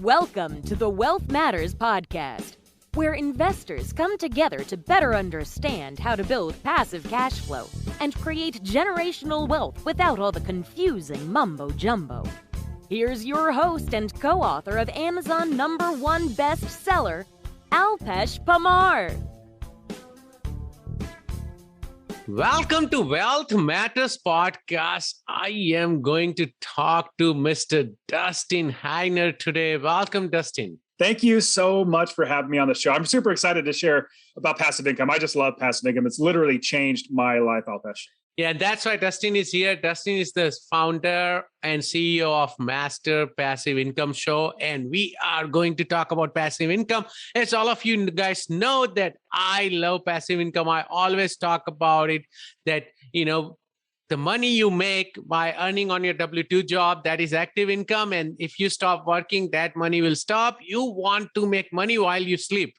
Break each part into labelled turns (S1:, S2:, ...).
S1: Welcome to the Wealth Matters podcast, where investors come together to better understand how to build passive cash flow and create generational wealth without all the confusing mumbo-jumbo. Here's your host and co-author of Amazon #1 bestseller, Alpesh.
S2: Welcome to Wealth Matters podcast. I am going to talk to Mr. Dustin Heiner today. Welcome, Dustin.
S3: Thank you so much for having me on the show. I'm super excited to share about passive income. I just love passive income. It's literally changed my life, Alpesh.
S2: Yeah, that's why Dustin is here. Dustin is the founder and CEO of Master Passive Income Show, and we are going to talk about passive income. As all of you guys know that I love passive income. I always talk about it, that, the money you make by earning on your W-2 job, that is active income. And if you stop working, that money will stop. You want to make money while you sleep.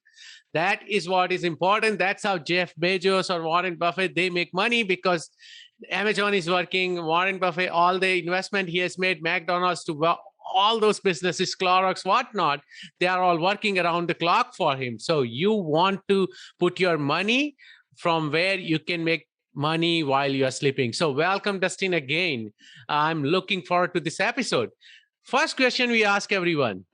S2: That is what is important. That's how Jeff Bezos or Warren Buffett, they make money, because Amazon is working, Warren Buffett, all the investment he has made, McDonald's, to all those businesses, Clorox, whatnot, they are all working around the clock for him. So you want to put your money from where you can make money while you are sleeping. So welcome, Dustin, again. I'm looking forward to this episode. First question we ask everyone.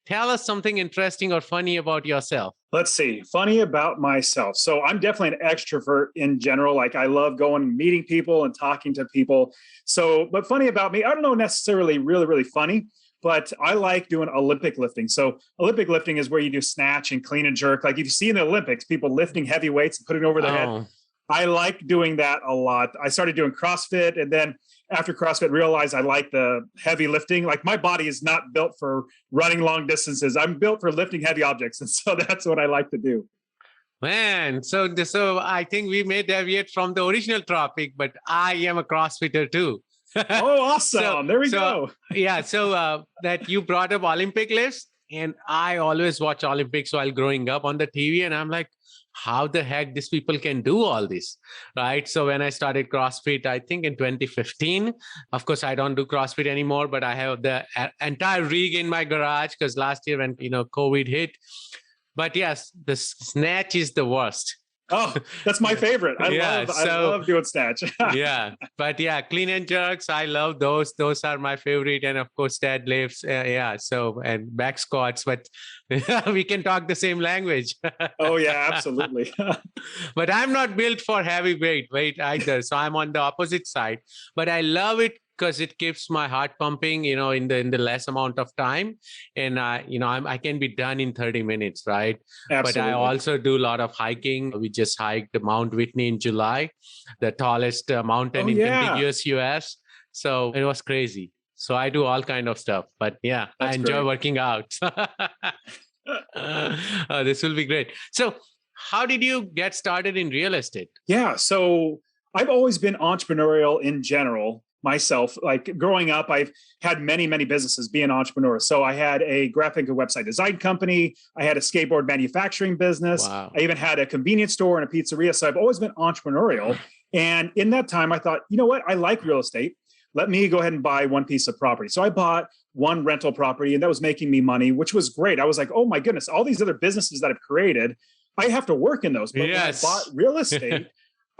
S2: Tell us something interesting or funny about yourself.
S3: Let's see. Funny about myself. So I'm definitely an extrovert in general. Like, I love going and meeting people and talking to people. But funny about me, I don't know necessarily really funny, but I like doing Olympic lifting. So Olympic lifting is where you do snatch and clean and jerk. Like, if you see in the Olympics, people lifting heavy weights and putting it over their head. I like doing that a lot. I started doing CrossFit, and then after CrossFit, realized I like the heavy lifting. Like, my body is not built for running long distances. I'm built for lifting heavy objects. And so that's what I like to do.
S2: Man, so I think we may deviate from the original topic, but I am a CrossFitter too.
S3: Oh, awesome. There we go.
S2: Yeah. So that you brought up Olympic lifts, and I always watch Olympics while growing up on the TV. And I'm like, how the heck these people can do all this, right? So when I started CrossFit, I think in 2015, of course, I don't do CrossFit anymore, but I have the entire rig in my garage because last year when, COVID hit. But yes, the snatch is the worst.
S3: Oh, that's my favorite. I love doing snatch.
S2: Yeah. But yeah, clean and jerks, I love those. Those are my favorite. And of course, deadlifts. And back squats. But we can talk the same language.
S3: Oh, yeah, absolutely.
S2: But I'm not built for heavy weight either. So I'm on the opposite side. But I love it because it keeps my heart pumping, in the less amount of time. And, I can be done in 30 minutes, right?
S3: Absolutely.
S2: But I also do a lot of hiking. We just hiked Mount Whitney in July, the tallest mountain in contiguous US. So it was crazy. So I do all kind of stuff. But yeah, I enjoy working out. This will be great. So how did you get started in real estate?
S3: Yeah, so I've always been entrepreneurial in general. Myself, like growing up, I've had many businesses, be an entrepreneur. So I had a graphic and website design company. I had a skateboard manufacturing business.
S2: Wow.
S3: I even had a convenience store and a pizzeria. So I've always been entrepreneurial. And in that time, I thought, you know what? I like real estate. Let me go ahead and buy one piece of property. So I bought one rental property, and that was making me money, which was great. I was like, oh my goodness, all these other businesses that I've created, I have to work in those. But
S2: yes.
S3: When I bought real estate,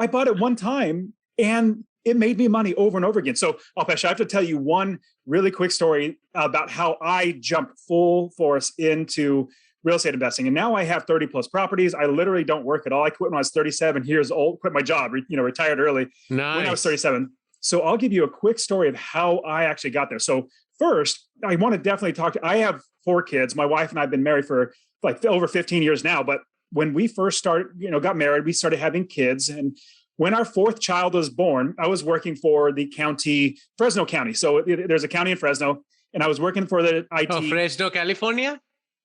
S3: I bought it one time, and it made me money over and over again. So, Alpesh, I have to tell you one really quick story about how I jumped full force into real estate investing. And now I have 30 plus properties. I literally don't work at all. I quit when I was 37 years old, quit my job, retired early when I was 37. So I'll give you a quick story of how I actually got there. So first, I want to definitely I have 4 kids. My wife and I have been married for like over 15 years now. But when we first started, got married, we started having kids. And when our 4th child was born, I was working for the county, Fresno County. So there's a county in Fresno, and I was working for the IT.
S2: Oh, Fresno, California?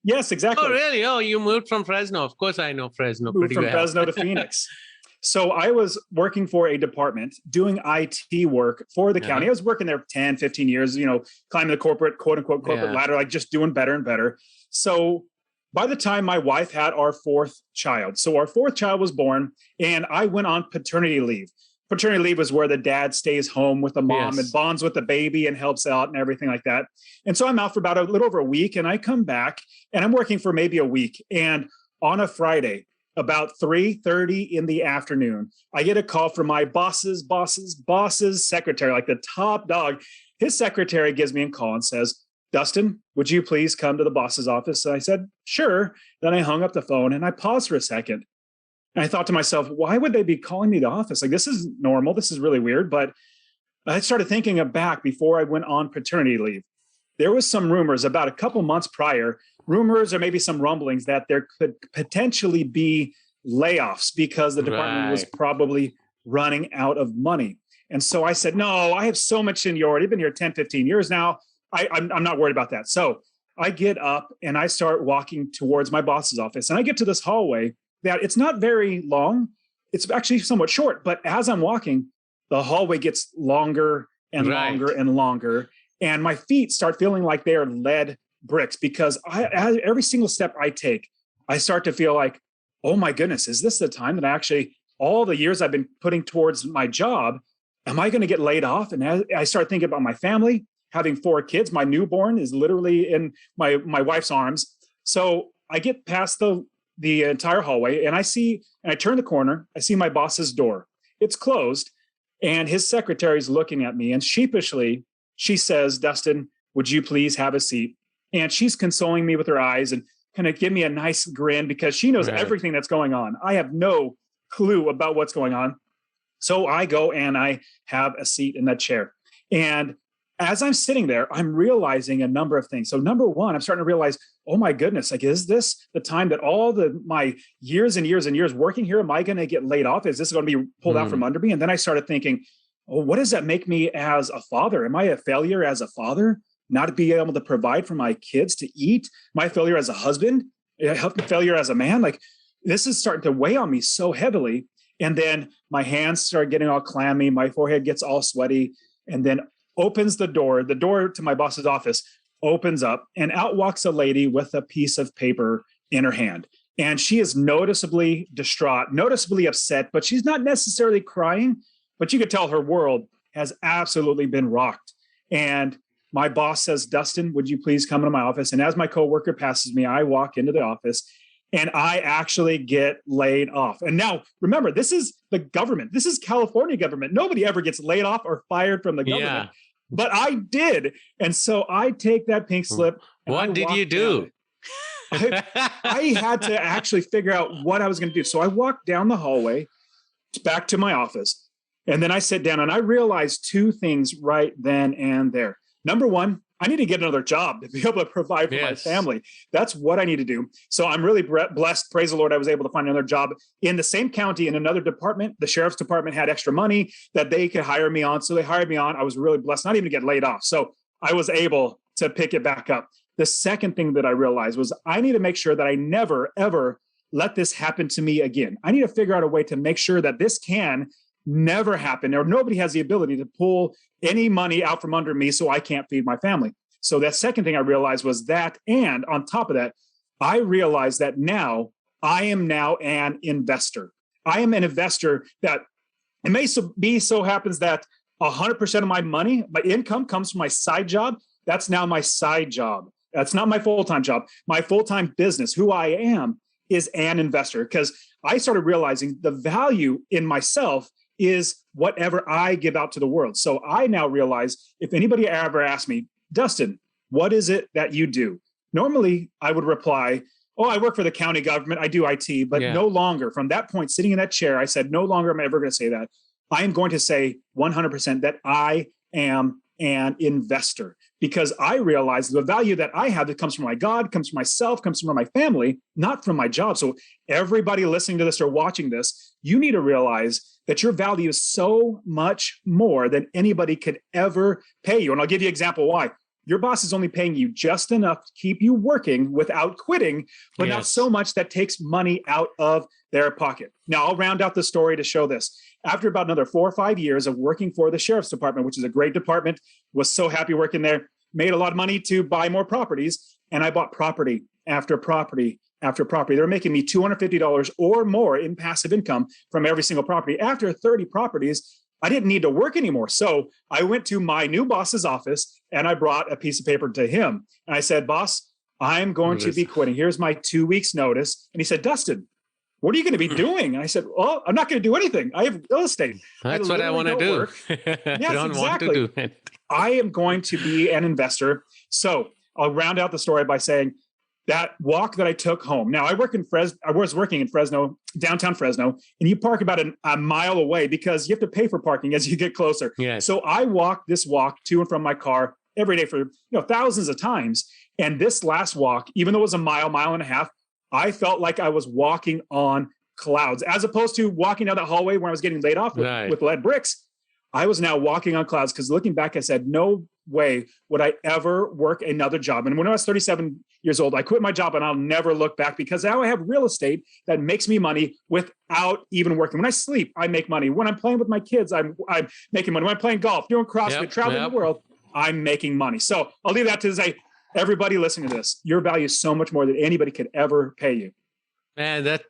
S3: Yes, exactly.
S2: Oh, really? Oh, you moved from Fresno. Of course, I know Fresno pretty well.
S3: Moved from Fresno to Phoenix. So I was working for a department doing IT work for the county. I was working there 10, 15 years, climbing the corporate, quote unquote, corporate ladder, like just doing better and better. So by the time my wife had our 4th child, so our 4th child was born, and I went on paternity leave. paternity leave was where the dad stays home with the mom
S2: Yes.
S3: and bonds with the baby and helps out and everything like that. And so I'm out for about a little over a week, and I come back and I'm working for maybe a week. And on a Friday, about 3:30 in the afternoon, I get a call from my boss's secretary, like the top dog. His secretary gives me a call and says, Dustin, would you please come to the boss's office? And I said, sure. Then I hung up the phone and I paused for a second. And I thought to myself, why would they be calling me to office? Like, this is normal. This is really weird. But I started thinking back before I went on paternity leave. There was some rumors about a couple months prior, rumors or maybe some rumblings that there could potentially be layoffs because the department was probably running out of money. And so I said, no, I have so much seniority. I've been here 10, 15 years now. I'm not worried about that. So I get up and I start walking towards my boss's office. And I get to this hallway that it's not very long. It's actually somewhat short. But as I'm walking, the hallway gets longer and longer and longer. And my feet start feeling like they're lead bricks because every single step I take, I start to feel like, oh my goodness, is this the time that I actually, all the years I've been putting towards my job, am I going to get laid off? And I start thinking about my family, having 4 kids. My newborn is literally in my wife's arms. So I get past the entire hallway and I turn the corner. I see my boss's door. It's closed and his secretary's looking at me, and sheepishly, she says, Dustin, would you please have a seat? And she's consoling me with her eyes and kind of give me a nice grin because she knows everything that's going on. I have no clue about what's going on. So I go and I have a seat in that chair. And as I'm sitting there, I'm realizing a number of things. So number one, I'm starting to realize, oh my goodness, like, is this the time that all my years and years and years working here, am I going to get laid off? Is this going to be pulled out from under me? And then I started thinking, oh, what does that make me as a father? Am I a failure as a father? Not being able to provide for my kids to eat? Am I a failure as a husband? A failure as a man? Like, this is starting to weigh on me so heavily. And then my hands start getting all clammy. My forehead gets all sweaty. And then opens the door to my boss's office opens up, and out walks a lady with a piece of paper in her hand. And she is noticeably distraught, noticeably upset, but she's not necessarily crying, but you could tell her world has absolutely been rocked. And my boss says, Dustin, would you please come into my office? And as my coworker passes me, I walk into the office and I actually get laid off. And now, remember, this is the government. This is California government. Nobody ever gets laid off or fired from the government. But I did. And so I take that pink slip.
S2: What did you do?
S3: I had to actually figure out what I was going to do. So I walked down the hallway back to my office. And then I sat down and I realized 2 things right then and there. Number one, I need to get another job to be able to provide for my family. That's what I need to do. So I'm really blessed. Praise the Lord. I was able to find another job in the same county in another department. The sheriff's department had extra money that they could hire me on. So they hired me on. I was really blessed, not even to get laid off. So I was able to pick it back up. The second thing that I realized was I need to make sure that I never, ever let this happen to me again. I need to figure out a way to make sure that this can never happen, or nobody has the ability to pull any money out from under me so I can't feed my family. So that second thing I realized was that, and on top of that, I realized that now I am now an investor. I am an investor that it may be so happens that 100% of my money, my income comes from my side job. That's now my side job. That's not my full-time job. My full-time business, who I am, is an investor, because I started realizing the value in myself is whatever I give out to the world. So I now realize if anybody ever asks me, Dustin, what is it that you do? Normally I would reply, oh, I work for the county government. I do IT, but no longer. From that point, sitting in that chair, I said, no longer am I ever going to say that. I am going to say 100% that I am an investor, because I realize the value that I have that comes from my God, comes from myself, comes from my family, not from my job. So everybody listening to this or watching this, you need to realize that your value is so much more than anybody could ever pay you. And I'll give you an example why. Your boss is only paying you just enough to keep you working without quitting, but not so much that takes money out of their pocket. Now, I'll round out the story to show this. After about another 4 or 5 years of working for the sheriff's department, which is a great department, was so happy working there, made a lot of money to buy more properties, and I bought property after property after property. They were making me $250 or more in passive income from every single property. After 30 properties, I didn't need to work anymore. So I went to my new boss's office and I brought a piece of paper to him. And I said, boss, I'm going to be quitting. Here's my 2 weeks notice. And he said, Dustin, what are you going to be doing? And I said, well, I'm not going to do anything. I have real estate.
S2: That's what I want to do.
S3: Yes,
S2: don't
S3: exactly.
S2: want to do anything.
S3: I am going to be an investor. So I'll round out the story by saying that walk that I took home. Now I was working in Fresno, downtown Fresno, and you park about a mile away because you have to pay for parking as you get closer.
S2: Yes.
S3: So I walked this walk to and from my car every day for thousands of times. And this last walk, even though it was a mile and a half, I felt like I was walking on clouds, as opposed to walking down that hallway when I was getting laid off with lead bricks. I was now walking on clouds because looking back, I said, no way would I ever work another job. And when I was 37 years old, I quit my job and I'll never look back because now I have real estate that makes me money without even working. When I sleep, I make money. When I'm playing with my kids, I'm making money. When I'm playing golf, doing CrossFit, traveling the world, I'm making money. So I'll leave that to say, everybody listening to this, your value is so much more than anybody could ever pay you.
S2: Man, that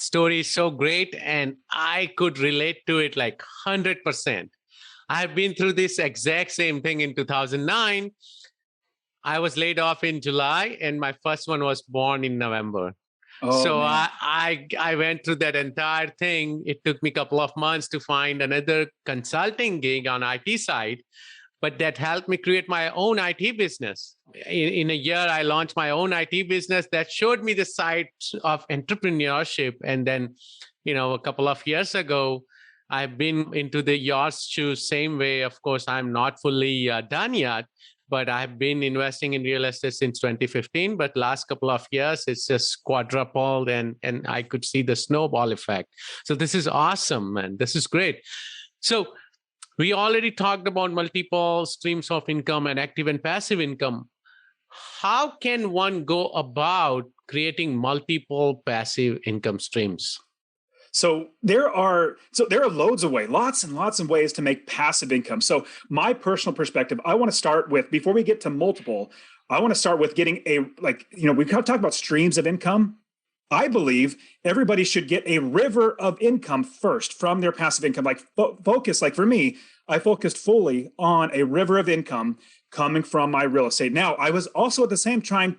S2: story is so great. And I could relate to it like 100%. I've been through this exact same thing in 2009. I was laid off in July and my first one was born in November. So I went through that entire thing. It took me a couple of months to find another consulting gig on IT side, but that helped me create my own IT business. In a year, I launched my own IT business that showed me the side of entrepreneurship. And then, a couple of years ago, I've been into the yours shoes same way. Of course, I'm not fully done yet, but I've been investing in real estate since 2015. But last couple of years, it's just quadrupled and I could see the snowball effect. So this is awesome, man. This is great. So we already talked about multiple streams of income and active and passive income. How can one go about creating multiple passive income streams?
S3: So there are loads of ways, lots and lots of ways to make passive income. So my personal perspective, I want to start with, before we get to multiple, I want to start with getting we talk about streams of income. I believe everybody should get a river of income first from their passive income. Focus, like for me, I focused fully on a river of income coming from my real estate. Now, I was also at the same time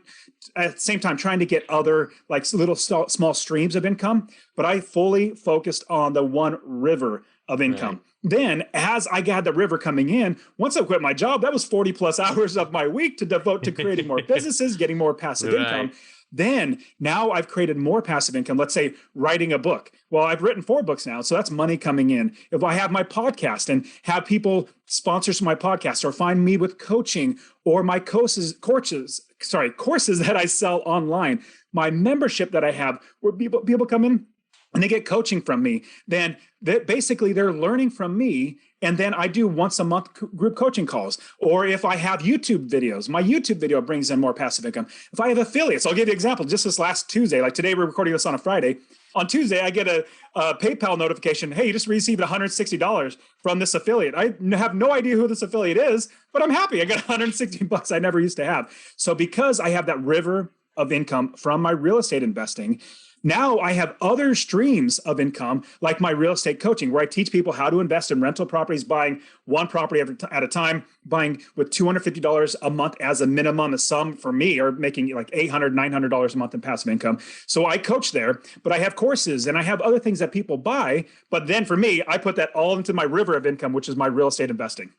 S3: trying to get other little small streams of income, but I fully focused on the one river of income. Right. Then as I got the river coming in, once I quit my job, that was 40 plus hours of my week to devote to creating more businesses, getting more passive income. Then now I've created more passive income. Let's say writing a book. Well, I've written 4 books now, so that's money coming in. If I have my podcast and have people sponsor my podcast or find me with coaching or my courses that I sell online, my membership that I have where people come in and they get coaching from me, then basically they're learning from me. And then I do once a month group coaching calls. Or if I have YouTube videos, my YouTube video brings in more passive income. If I have affiliates, I'll give you an example. Just this last Tuesday, like today, we're recording this on a Friday. On Tuesday, I get a PayPal notification. Hey, you just received $160 from this affiliate. I have no idea who this affiliate is, but I'm happy. I got $160 I never used to have. So because I have that river of income from my real estate investing, now I have other streams of income, like my real estate coaching, where I teach people how to invest in rental properties, buying one property at a time, buying with $250 a month as a minimum, a sum for me, or making like $800, $900 a month in passive income. So I coach there, but I have courses and I have other things that people buy. But then for me, I put that all into my river of income, which is my real estate investing.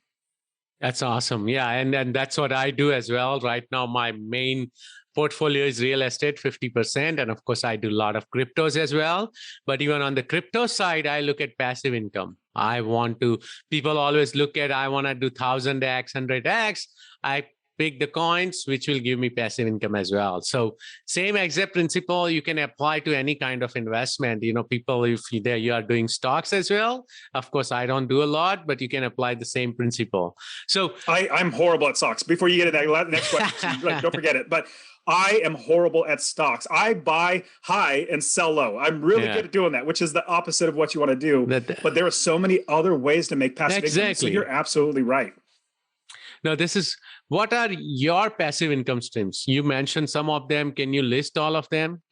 S2: That's awesome. Yeah. And that's what I do as well. Right now, my main portfolio is real estate, 50%. And of course, I do a lot of cryptos as well. But even on the crypto side, I look at passive income. People always look at, I want to do 1000x, 100x. I pick the coins, which will give me passive income as well. So same exact principle you can apply to any kind of investment. People, if you are doing stocks as well, of course, I don't do a lot, but you can apply the same principle. So
S3: I'm horrible at stocks. Before you get to that next question, don't forget it. But I am horrible at stocks. I buy high and sell low. I'm really good at doing that, which is the opposite of what you want to do. But there are so many other ways to make passive income. So you're absolutely right.
S2: Now, what are your passive income streams? You mentioned some of them. Can you list all of them?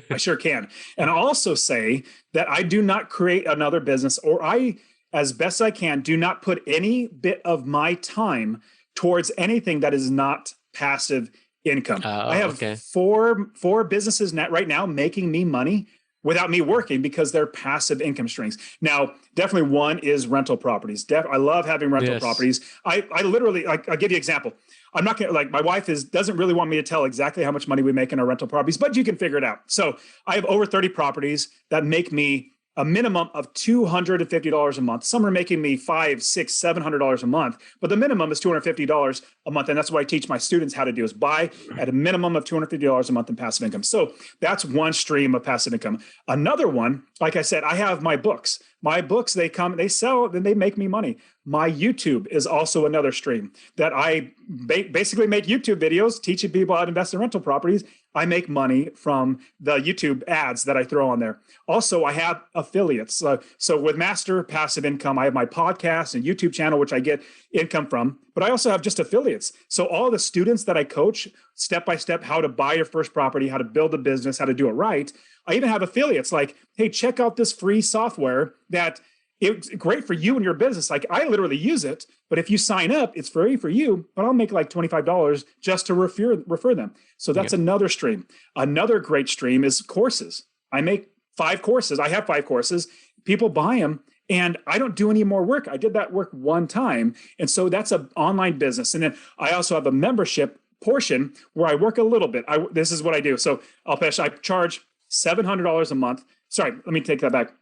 S3: I sure can. And I'll also say that I do not create another business, or I as best I can, do not put any bit of my time towards anything that is not passive income. I have four businesses right now making me money without me working because they're passive income streams. Now, definitely one is rental properties. I love having rental properties. I literally, I'll give you an example. I'm not going to, like, my wife doesn't really want me to tell exactly how much money we make in our rental properties, but you can figure it out. So I have over 30 properties that make me a minimum of $250 a month. Some are making me $500, $600, $700 a month, but the minimum is $250 a month. And that's what I teach my students how to do, is buy at a minimum of $250 a month in passive income. So that's one stream of passive income. Another one, like I said, I have my books. My books, they come, they sell, then they make me money. My YouTube is also another stream that I basically make YouTube videos teaching people how to invest in rental properties. I make money from the YouTube ads that I throw on there. Also, I have affiliates. So with Master Passive Income, I have my podcast and YouTube channel, which I get income from, but I also have just affiliates. So all the students that I coach step-by-step, how to buy your first property, how to build a business, how to do it right. I even have affiliates like, hey, check out this free software that it's great for you and your business. Like, I literally use it, but if you sign up, it's free for you, but I'll make like $25 just to refer them. So that's another stream. Another great stream is courses. I make 5 courses. I have 5 courses. People buy them and I don't do any more work. I did that work one time. And so that's an online business. And then I also have a membership portion where I work a little bit. This is what I do. So Alpesh, I charge $700 a month. Sorry, let me take that back.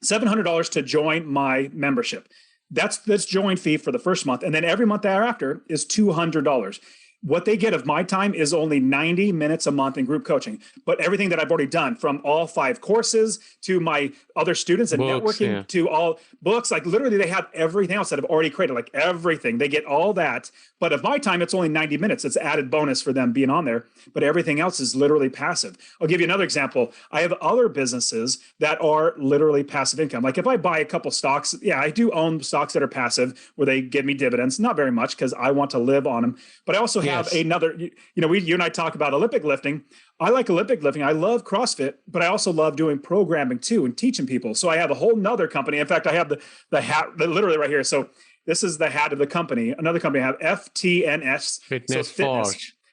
S3: $700 to join my membership. That's join fee for the first month. And then every month thereafter is $200. What they get of my time is only 90 minutes a month in group coaching. But everything that I've already done, from all 5 courses to my other students and networking to all books, like literally they have everything else that I've already created, like everything. They get all that. But of my time, it's only 90 minutes. It's added bonus for them being on there. But everything else is literally passive. I'll give you another example. I have other businesses that are literally passive income. Like if I buy a couple stocks, I do own stocks that are passive where they give me dividends, not very much because I want to live on them. But I also have another, you and I talk about Olympic lifting. I like Olympic lifting. I love CrossFit, but I also love doing programming too and teaching people. So I have a whole nother company. In fact, I have the hat literally right here. So this is the hat of the company. Another company I have, FTNS.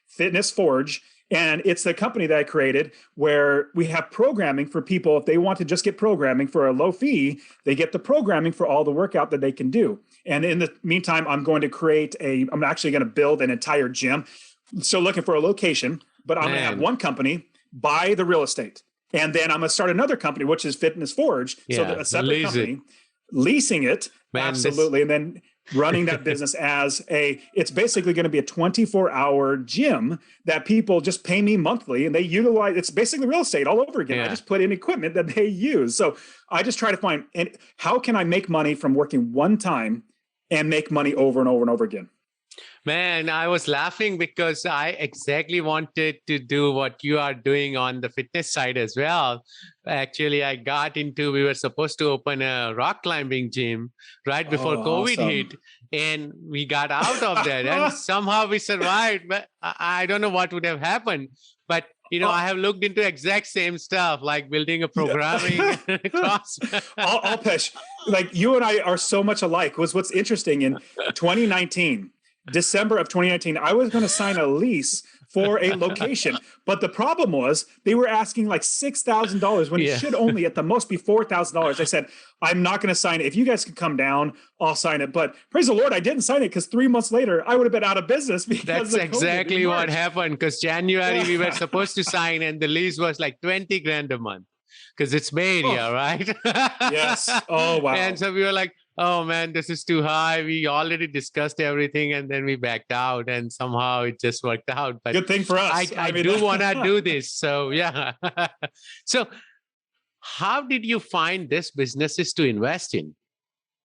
S3: Fitness Forge. And it's the company that I created where we have programming for people. If they want to just get programming for a low fee, they get the programming for all the workout that they can do. And in the meantime, I'm going to I'm actually going to build an entire gym. So looking for a location, but I'm going to have one company buy the real estate. And then I'm going to start another company, which is Fitness Forge. So a separate company, leasing it. Absolutely. And then running that business it's basically going to be a 24-hour gym that people just pay me monthly and they utilize. It's basically real estate all over again. I just put in equipment that they use. So I just try to find, and how can I make money from working one time and make money over and over and over again?
S2: Man, I was laughing because I exactly wanted to do what you are doing on the fitness side as well. Actually, we were supposed to open a rock climbing gym right before COVID hit, and we got out of that and somehow we survived. But I don't know what would have happened. But I have looked into exact same stuff, like building a programming class.
S3: Alpesh, like you and I are so much alike. What's interesting in 2019. December of 2019, I was going to sign a lease for a location. But the problem was they were asking like $6,000 when it should only at the most be $4,000. I said, I'm not going to sign it. If you guys can come down, I'll sign it. But praise the Lord, I didn't sign it because 3 months later, I would have been out of business.
S2: That's exactly what happened, because January we were supposed to sign and the lease was like 20 grand a month because it's Bay Area, right?
S3: Yes. Oh, wow.
S2: And so we were like, oh man, this is too high. We already discussed everything and then we backed out and somehow it just worked out. But
S3: good thing for us.
S2: I do want to do this. So yeah. So how did you find this businesses to invest in?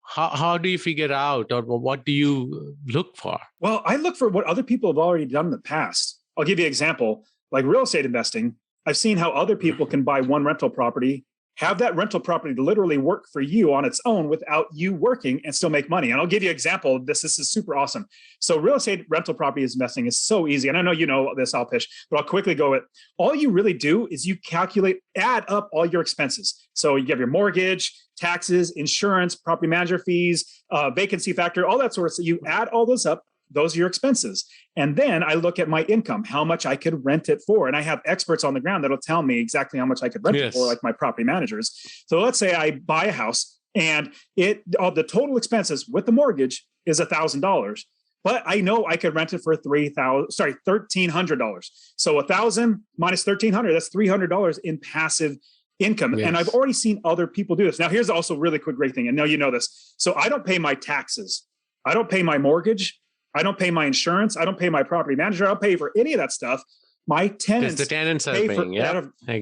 S2: How do you figure out, or what do you look for?
S3: Well, I look for what other people have already done in the past. I'll give you an example. Like real estate investing, I've seen how other people can buy one rental property have that rental property literally work for you on its own without you working and still make money. And I'll give you an example of this. This is super awesome. So real estate rental property investing is so easy. And I know you know this, Alpesh, but I'll quickly go with all you really do is you calculate, add up all your expenses. So you have your mortgage, taxes, insurance, property manager fees, vacancy factor, all that sort of stuff. You add all those up. Those are your expenses. And then I look at my income, how much I could rent it for. And I have experts on the ground that'll tell me exactly how much I could rent it for, like my property managers. So let's say I buy a house and the total expenses with the mortgage is $1,000. But I know I could rent it for $1,300. So 1,000 minus 1,300, that's $300 in passive income.
S2: Yes.
S3: And I've already seen other people do this. Now, here's also a really quick, great thing. And now you know this. So I don't pay my taxes. I don't pay my mortgage. I don't pay my insurance. I don't pay my property manager. I don't pay for any of that stuff. My tenants,
S2: the tenants are
S3: pay
S2: paying.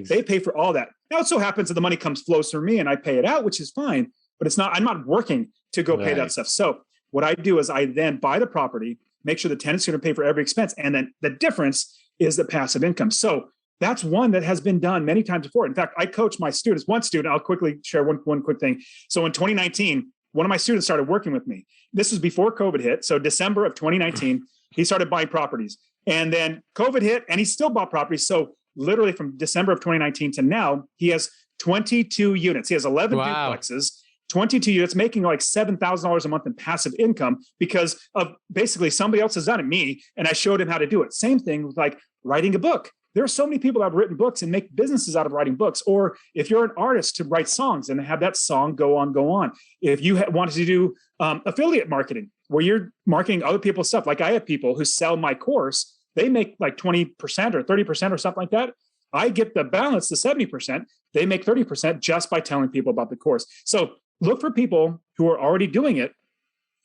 S3: They pay for all that. Now it so happens that the money flows through me and I pay it out, which is fine, but I'm not working to go pay that stuff. So what I do is I then buy the property, make sure the tenant's going to pay for every expense. And then the difference is the passive income. So that's one that has been done many times before. In fact, I coach my students. One student, I'll quickly share one quick thing. So in 2019, one of my students started working with me. This was before COVID hit. So December of 2019, he started buying properties. And then COVID hit and he still bought properties. So literally from December of 2019 to now, he has 22 units. He has 11 duplexes, 22 units, making like $7,000 a month in passive income because of basically somebody else has done it, me, and I showed him how to do it. Same thing with like writing a book. There are so many people that have written books and make businesses out of writing books. Or if you're an artist, to write songs and have that song go on. If you wanted to do affiliate marketing, where you're marketing other people's stuff, like I have people who sell my course, they make like 20% or 30% or something like that. I get the balance, the 70%. They make 30% just by telling people about the course. So look for people who are already doing it,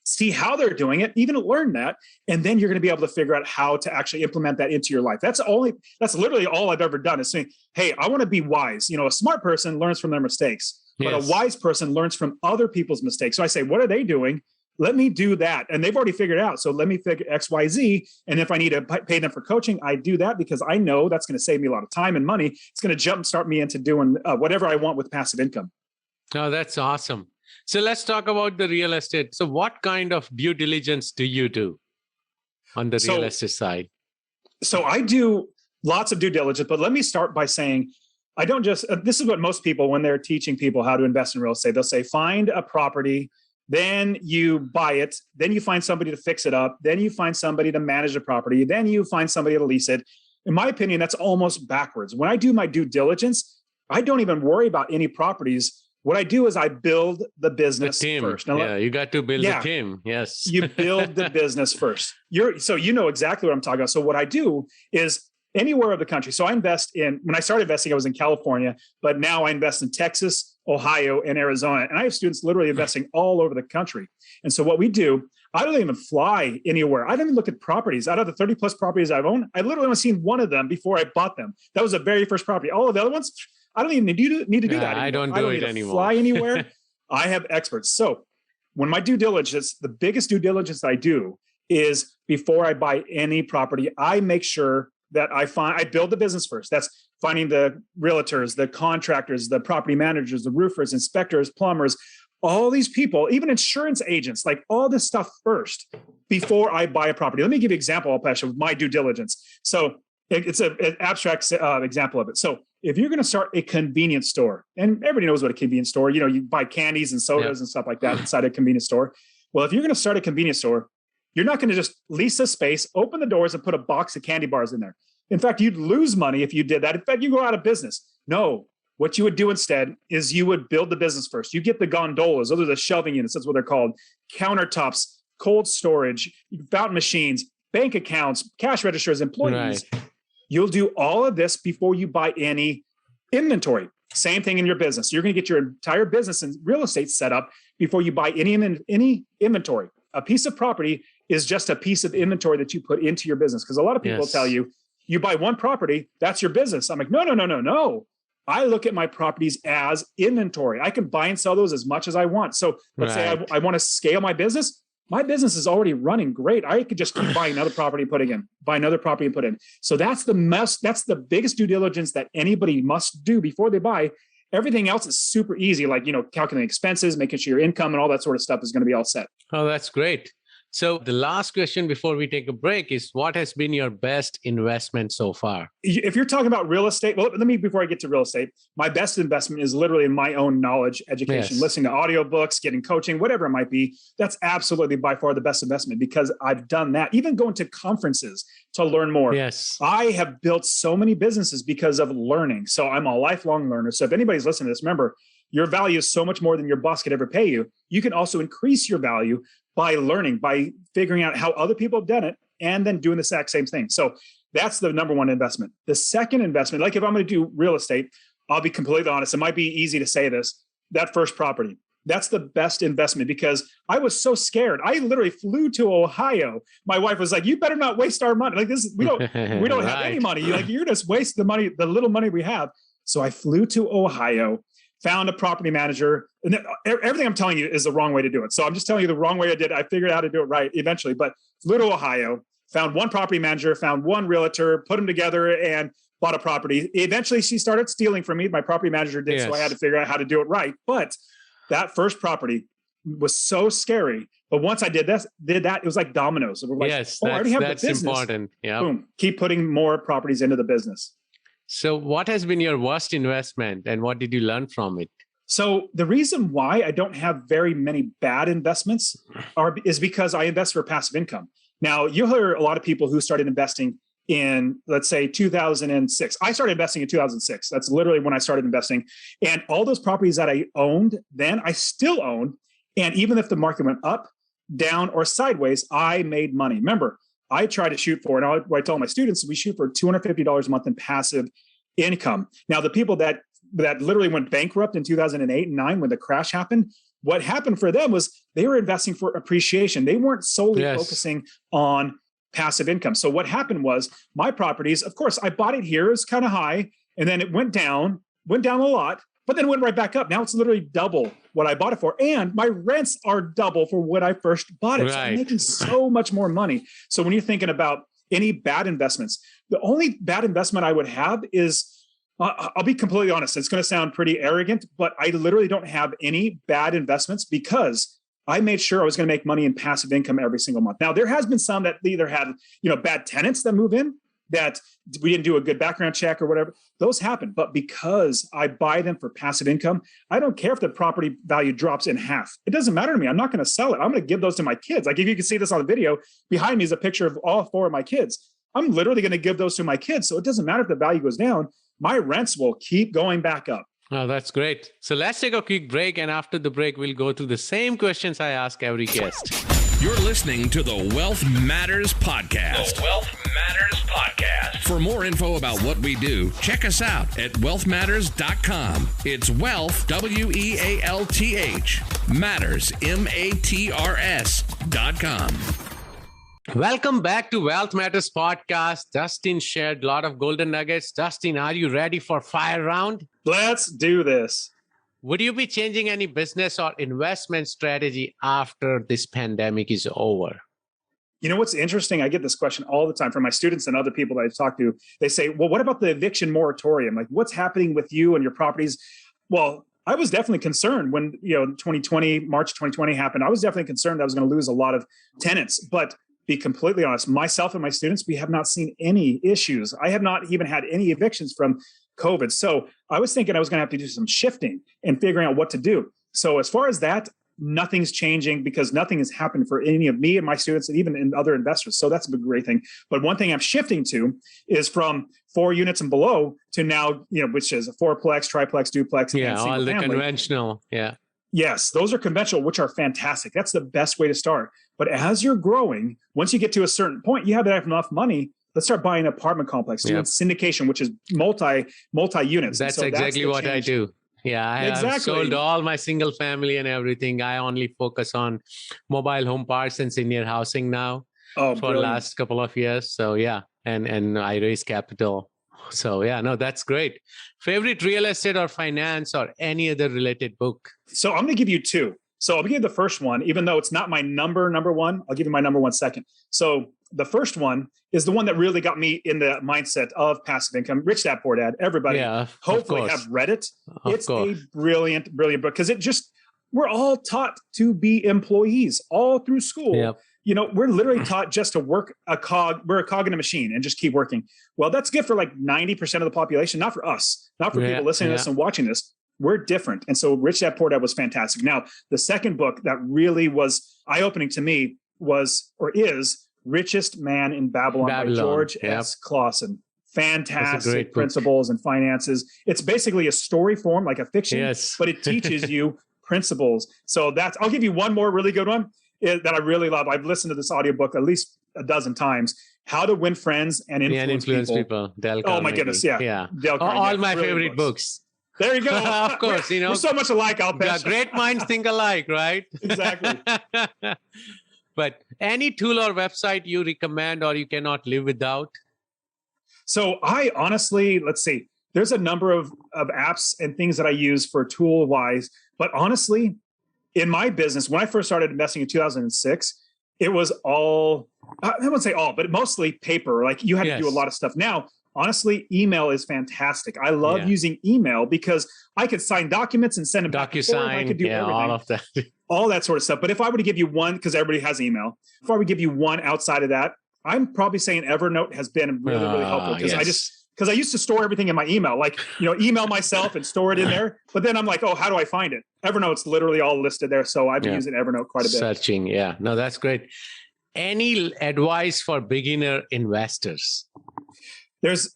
S3: see how they're doing it, even learn that, and then you're going to be able to figure out how to actually implement that into your life. That's literally all I've ever done is saying, hey, I want to be wise. You know, a smart person learns from their mistakes, but a wise person learns from other people's mistakes. So I say, what are they doing? Let me do that. And they've already figured it out. So let me figure X, Y, Z. And if I need to pay them for coaching, I do that because I know that's going to save me a lot of time and money. It's going to jumpstart me into doing whatever I want with passive income.
S2: Oh, that's awesome. So let's talk about the real estate. So what kind of due diligence do you do on the real estate side?
S3: So I do lots of due diligence, but let me start by saying, I don't just, this is what most people, when they're teaching people how to invest in real estate, they'll say, find a property, then you buy it, then you find somebody to fix it up, then you find somebody to manage the property, then you find somebody to lease it. In my opinion, that's almost backwards. When I do my due diligence, I don't even worry about any properties. What I do is I build the business first.
S2: Now, you got to build a team. Yes.
S3: You build the business first. So you know exactly what I'm talking about. So what I do is anywhere of the country. So I invest when I started investing, I was in California, but now I invest in Texas, Ohio, and Arizona. And I have students literally investing all over the country. And so what we do, I don't even fly anywhere. I don't even look at properties. Out of the 30 plus properties I've owned, I literally only seen one of them before I bought them. That was the very first property. All of the other ones, I don't even need to do that anymore.
S2: I don't do it anymore.
S3: Fly anywhere. I have experts. So when my due diligence, the biggest due diligence I do is before I buy any property, I make sure that I build the business first. That's finding the realtors, the contractors, the property managers, the roofers, inspectors, plumbers, all these people, even insurance agents, like all this stuff first before I buy a property. Let me give you an example, Alpesh, of my due diligence. So it's an abstract example of it. So if you're going to start a convenience store, and everybody knows what a convenience store, you buy candies and sodas and stuff like that inside a convenience store. Well, if you're going to start a convenience store, you're not going to just lease a space, open the doors, and put a box of candy bars in there. In fact, you'd lose money if you did that. In fact, you go out of business. No, what you would do instead is you would build the business first. You get the gondolas. Those are the shelving units. That's what they're called. Countertops, cold storage, fountain machines, bank accounts, cash registers, employees. Right. You'll do all of this before you buy any inventory. Same thing in your business. You're going to get your entire business and real estate set up before you buy any inventory. A piece of property is just a piece of inventory that you put into your business. Because a lot of people tell you, you buy one property, that's your business. I'm like, no. I look at my properties as inventory. I can buy and sell those as much as I want. So let's say I want to scale my business. My business is already running great. I could just keep buying another property and put in, buy another property and put in. So that's the biggest due diligence that anybody must do before they buy. Everything else is super easy, like, calculating expenses, making sure your income and all that sort of stuff is going to be all set.
S2: Oh, that's great. So the last question before we take a break is, what has been your best investment so far?
S3: If you're talking about real estate, well, before I get to real estate, my best investment is literally in my own knowledge, education, listening to audiobooks, getting coaching, whatever it might be. That's absolutely by far the best investment, because I've done that, even going to conferences to learn more.
S2: Yes.
S3: I have built so many businesses because of learning. So I'm a lifelong learner. So if anybody's listening to this, remember, your value is so much more than your boss could ever pay you. You can also increase your value by learning, by figuring out how other people have done it, and then doing the exact same thing. So that's the number one investment. The second investment, like if I'm going to do real estate, I'll be completely honest. It might be easy to say this, that first property, that's the best investment, because I was so scared. I literally flew to Ohio. My wife was like, "You better not waste our money. Like this, we don't have any money. Like you're just wasting the money, the little money we have." So I flew to Ohio, found a property manager, and everything I'm telling you is the wrong way to do it. So I'm just telling you the wrong way I did it. I figured out how to do it right eventually, but flew to Ohio, found one property manager, found one realtor, put them together and bought a property. Eventually she started stealing from me. My property manager did. Yes. So I had to figure out how to do it right. But that first property was so scary. But once I did that, it was like dominoes. We're like,
S2: yes,
S3: I already have
S2: that's
S3: the business.
S2: Important. Yeah.
S3: Boom. Keep putting more properties into the business.
S2: So what has been your worst investment and what did you learn from it?
S3: So the reason why I don't have very many bad investments is because I invest for passive income. Now, you'll hear a lot of people who started investing in, let's say, 2006. I started investing in 2006. That's literally when I started investing. And all those properties that I owned then, I still own. And even if the market went up, down, or sideways, I made money. Remember, I try to shoot for, and I tell my students, we shoot for $250 a month in passive income. Now, the people that literally went bankrupt in 2008 and 9 when the crash happened, what happened for them was they were investing for appreciation. They weren't solely focusing on passive income. So what happened was my properties, of course, I bought it here, it was kind of high, and then it went down a lot, but then it went right back up. Now it's literally double what I bought it for. And my rents are double for when I first bought it. Right. So I'm making so much more money. So when you're thinking about any bad investments, the only bad investment I would have is, I'll be completely honest, it's going to sound pretty arrogant, but I literally don't have any bad investments because I made sure I was going to make money in passive income every single month. Now, there has been some that either had, bad tenants that move in, that we didn't do a good background check or whatever. Those happen. But because I buy them for passive income, I don't care if the property value drops in half. It doesn't matter to me. I'm not going to sell it. I'm going to give those to my kids. Like if you can see this on the video, behind me is a picture of all 4 of my kids. I'm literally going to give those to my kids. So it doesn't matter if the value goes down. My rents will keep going back up.
S2: Oh, that's great. So let's take a quick break. And after the break, we'll go to the same questions I ask every guest.
S4: You're listening to the Wealth Matters Podcast. The Wealth Matters Podcast. For more info about what we do, check us out at wealthmatters.com. It's wealth, WEALTH, matters, MATRS.com.
S2: Welcome back to Wealth Matters Podcast. Dustin shared a lot of golden nuggets. Dustin, are you ready for fire round?
S3: Let's do this.
S2: Would you be changing any business or investment strategy after this pandemic is over?
S3: You know what's interesting? I get this question all the time from my students and other people that I've talked to. They say, well, what about the eviction moratorium? Like, what's happening with you and your properties? Well, I was definitely concerned when, March 2020 happened. I was definitely concerned that I was going to lose a lot of tenants. But be completely honest, myself and my students, we have not seen any issues. I have not even had any evictions from COVID. So I was thinking I was going to have to do some shifting and figuring out what to do. So as far as that, nothing's changing because nothing has happened for any of me and my students and even in other investors. So that's a great thing. But one thing I'm shifting to is from 4 units and below to now, which is a 4-plex, triplex, duplex.
S2: Yeah,
S3: and
S2: all the
S3: family.
S2: Conventional. Yeah.
S3: Yes, those are conventional, which are fantastic. That's the best way to start. But as you're growing, once you get to a certain point, you have enough money. Let's start buying an apartment complex, doing syndication, which is multi units.
S2: That's exactly what I do. Yeah, I have sold all my single family and everything. I only focus on mobile home parks and senior housing now for the last couple of years. So yeah, and I raise capital. So yeah, no, that's great. Favorite real estate or finance or any other related book?
S3: So I'm going to give you 2. So I'll give you the first one, even though it's not my number one, I'll give you my number 1 second. So The first one is the one that really got me in the mindset of passive income. Rich Dad Poor Dad. Everybody hopefully have read it. It's a brilliant book because we're all taught to be employees all through school.
S2: Yep.
S3: We're literally taught just to work we're a cog in a machine and just keep working. Well, that's good for like 90% of the population, not for us, not for people listening to this and watching this. We're different. And so Rich Dad Poor Dad was fantastic. Now, the second book that really was eye-opening to me is Richest Man in Babylon. By George S. Clausen. Fantastic principles and finances. It's basically a story form, like a fiction, but it teaches you principles. So I'll give you one more really good one that I really love. I've listened to this audiobook at least a dozen times. How to Win Friends and Influence People.
S2: Dale
S3: Carnegie. My goodness. Yeah. Dale Carnegie.
S2: All my favorite books.
S3: There you go.
S2: Of course,
S3: we're so much alike, Alpesh.
S2: Great minds think alike, right?
S3: Exactly.
S2: But any tool or website you recommend or you cannot live without?
S3: So I honestly, let's see, there's a number of apps and things that I use for tool-wise. But honestly, in my business, when I first started investing in 2006, it was all, I wouldn't say all, but mostly paper. Like you had to do a lot of stuff. Now, honestly, email is fantastic. I love using email because I could sign documents and send them back and forth. I could do everything.
S2: All of that.
S3: All that sort of stuff. But if I were to give you one, because everybody has email, if I were to give you one outside of that, I'm probably saying Evernote has been really, really helpful because I used to store everything in my email, like, email myself and store it in there. But then I'm like, oh, how do I find it? Evernote's literally all listed there. So I've been using Evernote quite a bit.
S2: Searching. Yeah, no, that's great. Any advice for beginner investors?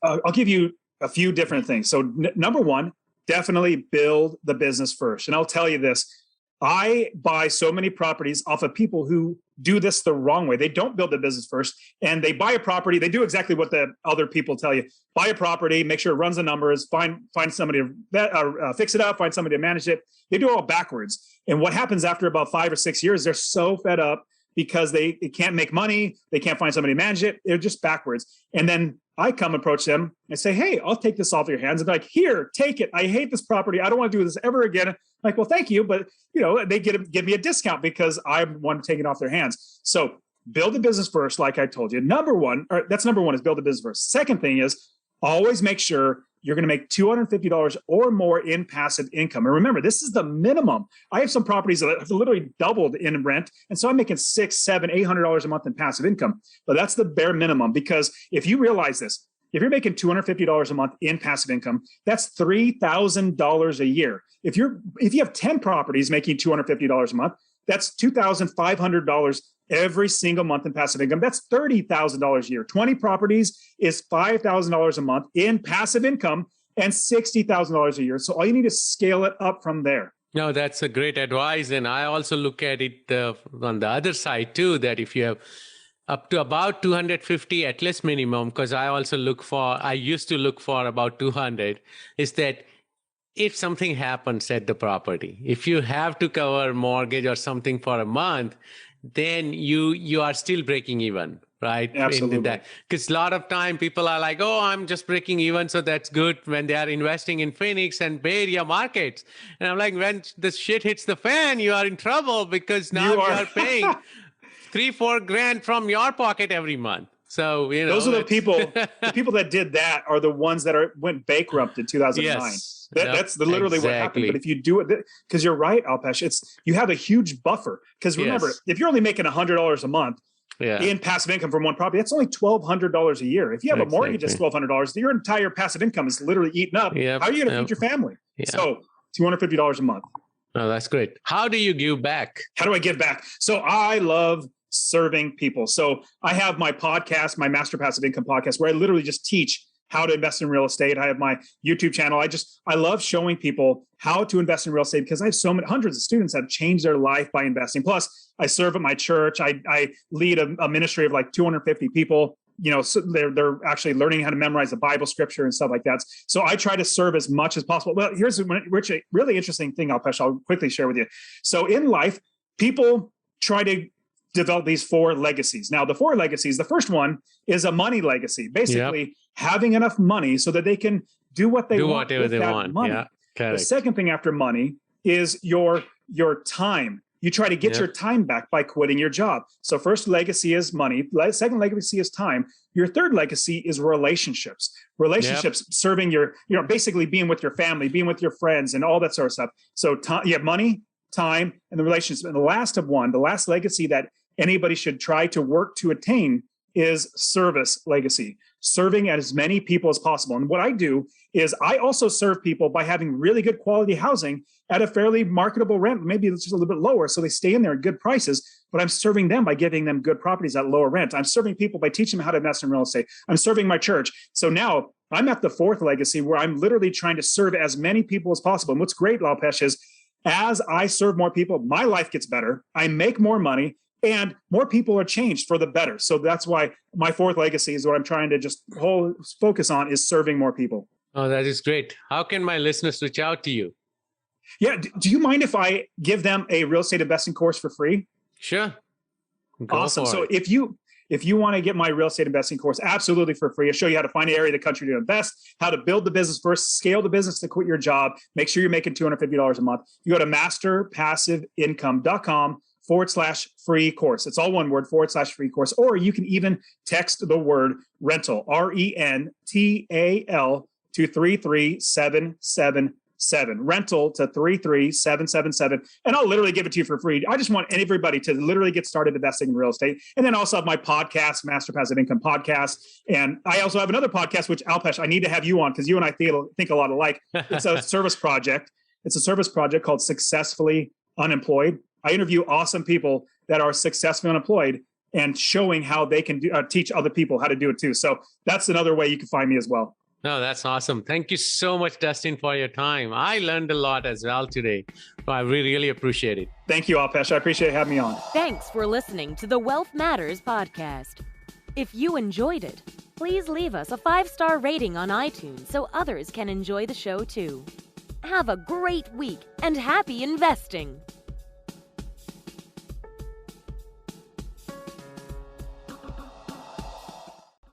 S3: I'll give you a few different things. So number one, definitely build the business first. And I'll tell you this, I buy so many properties off of people who do this the wrong way. They don't build the business first and they buy a property. They do exactly what the other people tell you. Buy a property, make sure it runs the numbers, find somebody to fix it up, find somebody to manage it. They do it all backwards. And what happens after about 5 or 6 years, they're so fed up because they can't make money. They can't find somebody to manage it. They're just backwards. And then I come approach them and say, hey, I'll take this off your hands. And be like, here, take it. I hate this property. I don't want to do this ever again. I'm like, well, thank you. But they give me a discount because I want to take it off their hands. So build a business first, like I told you. That's number one is build a business first. Second thing is always make sure you're going to make $250 or more in passive income. And remember, this is the minimum. I have some properties that have literally doubled in rent. And so I'm making $600, $700, $800 a month in passive income. But that's the bare minimum, because if you realize this, if you're making $250 a month in passive income, that's $3,000 a year. If you have 10 properties making $250 a month, that's $2,500 every single month in passive income. That's $30,000 a year. 20 properties is $5,000 a month in passive income and $60,000 a year. So all you need is scale it up from there.
S2: No, that's a great advice. And I also look at it on the other side too, that if you have up to about 250 at least minimum, because I used to look for about 200, is that if something happens at the property, if you have to cover mortgage or something for a month, then you are still breaking even, right?
S3: Absolutely.
S2: Because a lot of time people are like, oh, I'm just breaking even, so that's good when they are investing in Phoenix and Bay Area markets. And I'm like, when the shit hits the fan, you are in trouble because now you are paying $3-4 grand from your pocket every month. So,
S3: those are the people that did that are the ones that went bankrupt in 2009.
S2: Yes.
S3: That's literally what happened. But if you do it, because you're right, Alpesh, you have a huge buffer. Because remember, if you're only making $100 a month in passive income from one property, that's only $1,200 a year. If you have a mortgage that's $1,200, your entire passive income is literally eaten up. How are you going to feed your family? So $250 a month.
S2: Oh, that's great. How do you give back?
S3: How do I give back? So I love serving people. So I have my podcast, my Master Passive Income podcast, where I literally just teach how to invest in real estate. I have my YouTube channel. I love showing people how to invest in real estate because I have hundreds of students that have changed their life by investing. Plus, I serve at my church. I lead a ministry of like 250 people. So they're actually learning how to memorize the Bible scripture and stuff like that. So I try to serve as much as possible. Well, here's a really interesting thing, Alpesh, I'll quickly share with you. So in life, people try to develop these 4 legacies. Now, the 4 legacies, the first one is a money legacy, basically having enough money so that they can do what they want with that money. The second thing after money is your time. you try to get your time back by quitting your job. So first legacy is money. Second legacy is time. Your third legacy is relationships. Relationships serving basically being with your family, being with your friends and all that sort of stuff. So you have money, time, and the relationships. And the last legacy that anybody should try to work to attain is service legacy, serving as many people as possible. And what I do is I also serve people by having really good quality housing at a fairly marketable rent. Maybe it's just a little bit lower, so they stay in there at good prices, but I'm serving them by giving them good properties at lower rent. I'm serving people by teaching them how to invest in real estate. I'm serving my church. So now I'm at the fourth legacy where I'm literally trying to serve as many people as possible. And what's great, Alpesh, is as I serve more people, my life gets better. I make more money. And more people are changed for the better. So that's why my fourth legacy is what I'm trying to just focus on is serving more people.
S2: Oh, that is great. How can my listeners reach out to you?
S3: Yeah. Do you mind if I give them a real estate investing course for free?
S2: Sure.
S3: Awesome. So if you want to get my real estate investing course, absolutely for free. I'll show you how to find an area of the country to invest, how to build the business first, scale the business to quit your job, make sure you're making $250 a month. You go to masterpassiveincome.com/free course. It's all one word, /free course. Or you can even text the word rental, RENTAL, to 33777. Rental to 33777. And I'll literally give it to you for free. I just want anybody to literally get started investing in real estate. And then also have my podcast, Master Passive Income Podcast. And I also have another podcast, which Alpesh, I need to have you on because you and I think a lot alike. It's a service project. It's a service project called Successfully Unemployed. I interview awesome people that are successfully unemployed and showing how they can teach other people how to do it too. So that's another way you can find me as well.
S2: No, that's awesome. Thank you so much, Dustin, for your time. I learned a lot as well today. So I really appreciate it.
S3: Thank you, Alpesh. I appreciate having me on.
S1: Thanks for listening to the Wealth Matters podcast. If you enjoyed it, please leave us a 5-star rating on iTunes so others can enjoy the show too. Have a great week and happy investing.